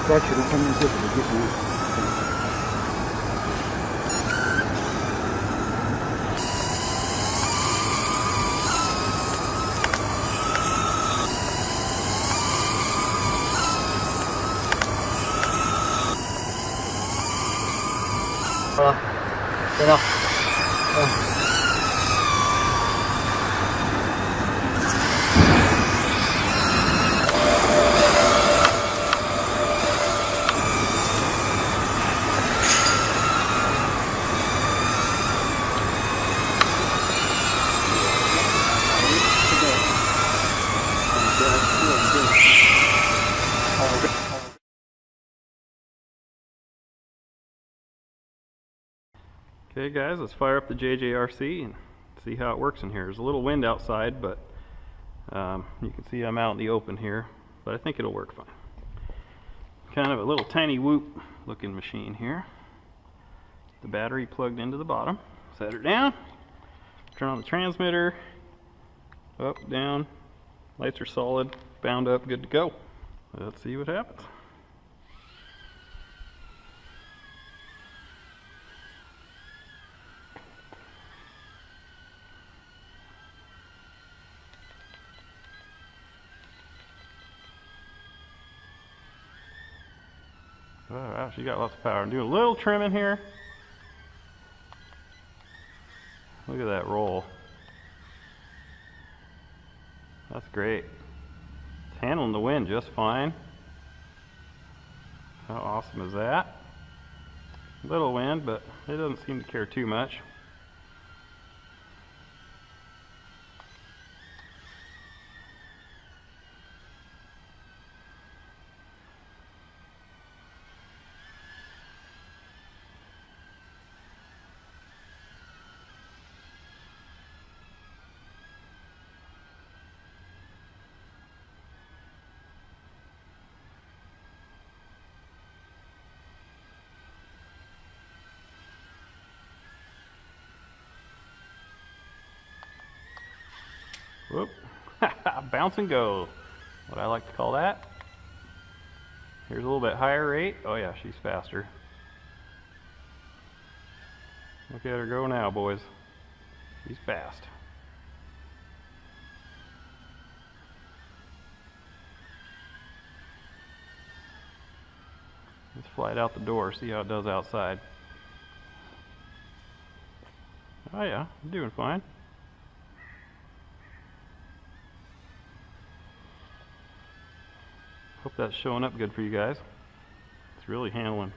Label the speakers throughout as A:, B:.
A: 该启动空间系统的进行。好了，先到。
B: Okay guys, let's fire up the JJRC and see how it works in here. There's a little wind outside, but you can see I'm out in the open here, but I think it'll work fine. Kind of a little tiny whoop looking machine here. The battery plugged into the bottom. Set her down, turn on the transmitter, up, down, lights are solid, bound up, good to go. Let's see what happens. Oh, wow, she got lots of power. I'm doing a little trim in here. Look at that roll. That's great. It's handling the wind just fine. How awesome is that? Little wind, but it doesn't seem to care too much. Whoop. Bounce and go. What I like to call that. Here's a little bit higher rate. Oh yeah, she's faster. Look at her go now, boys. She's fast. Let's fly it out the door, see how it does outside. Oh yeah, I'm doing fine. Hope that's showing up good for you guys. It's really handling.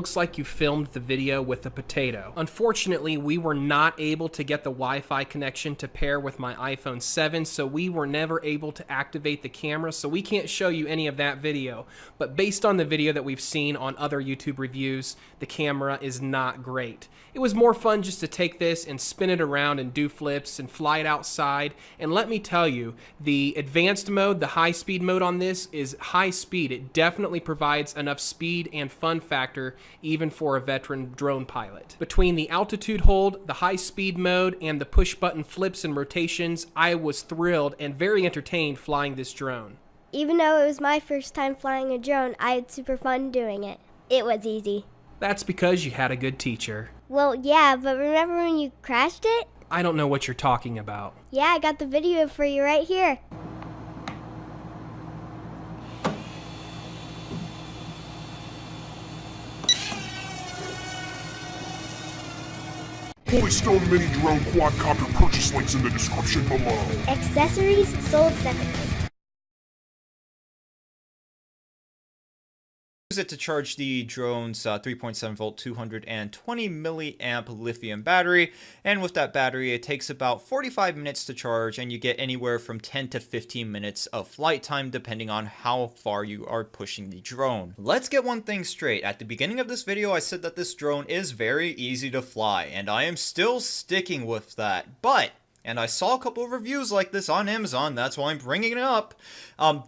C: looks like you filmed the video with a potato. Unfortunately, we were not able to get the Wi-Fi connection to pair with my iPhone 7, so we were never able to activate the camera, so we can't show you any of that video. But based on the video that we've seen on other YouTube reviews, the camera is not great. It was more fun just to take this and spin it around and do flips and fly it outside. And let me tell you, the advanced mode, the high speed mode on this is high speed. It definitely provides enough speed and fun factor even for a veteran drone pilot. Between the altitude hold, the high speed mode, and the push button flips and rotations, I was thrilled and very entertained flying this drone.
D: Even though it was my first time flying a drone, I had super fun doing it. It was easy.
C: That's because you had a good teacher.
D: Well, yeah, but remember when you crashed it?
C: I don't know what you're talking about.
D: Yeah, I got the video for you right here.
E: Holy Stone Mini Drone Quadcopter purchase links in the description below.
D: Accessories sold separately.
F: Use it to charge the drone's 3.7 volt 220 milliamp lithium battery, and with that battery it takes about 45 minutes to charge, and you get anywhere from 10 to 15 minutes of flight time depending on how far you are pushing the drone. Let's get one thing straight. At the beginning of this video I said that this drone is very easy to fly, and I am still sticking with that, and I saw a couple of reviews like this on Amazon, that's why I'm bringing it up.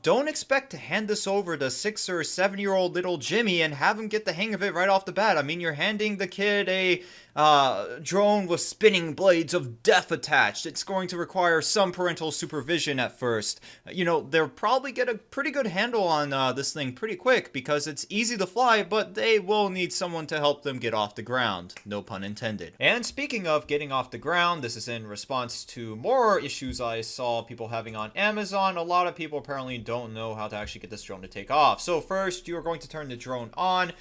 F: Don't expect to hand this over to 6 or 7-year-old little Jimmy and have him get the hang of it right off the bat. I mean, you're handing the kid a drone with spinning blades of death attached. It's going to require some parental supervision at first. You know, they'll probably get a pretty good handle on this thing pretty quick because it's easy to fly, but they will need someone to help them get off the ground. No pun intended. And speaking of getting off the ground, this is in response to more issues I saw people having on Amazon. A lot of people apparently don't know how to actually get this drone to take off. So first, you are going to turn the drone on.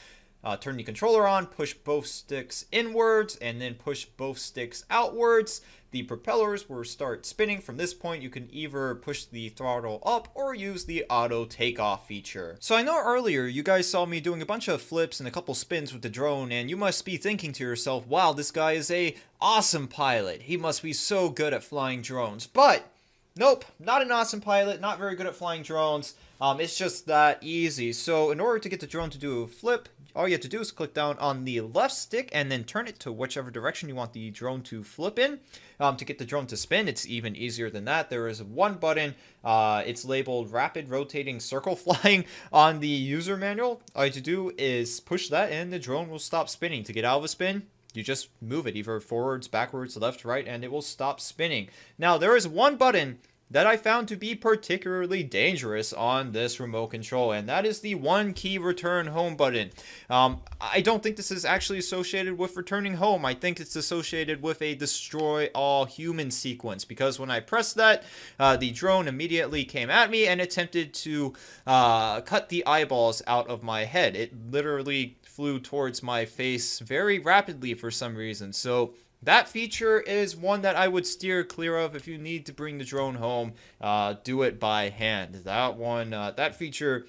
F: Turn the controller on, push both sticks inwards, and then push both sticks outwards. The propellers will start spinning. From this point, you can either push the throttle up or use the auto takeoff feature. So I know earlier you guys saw me doing a bunch of flips and a couple spins with the drone, and you must be thinking to yourself, wow, this guy is a awesome pilot. He must be so good at flying drones. But nope, not an awesome pilot, not very good at flying drones. It's just that easy. So in order to get the drone to do a flip, all you have to do is click down on the left stick and then turn it to whichever direction you want the drone to flip in. To get the drone to spin, it's even easier than that. There is one button. It's labeled Rapid Rotating Circle Flying on the user manual. All you have to do is push that and the drone will stop spinning. To get out of a spin, you just move it either forwards, backwards, left, right, and it will stop spinning. Now, there is one button that I found to be particularly dangerous on this remote control, and that is the one key return home button. I don't think this is actually associated with returning home. I think it's associated with a destroy all human sequence, because when I pressed that, the drone immediately came at me and attempted to cut the eyeballs out of my head. It literally flew towards my face very rapidly for some reason. So that feature is one that I would steer clear of. If you need to bring the drone home, do it by hand. That one, that feature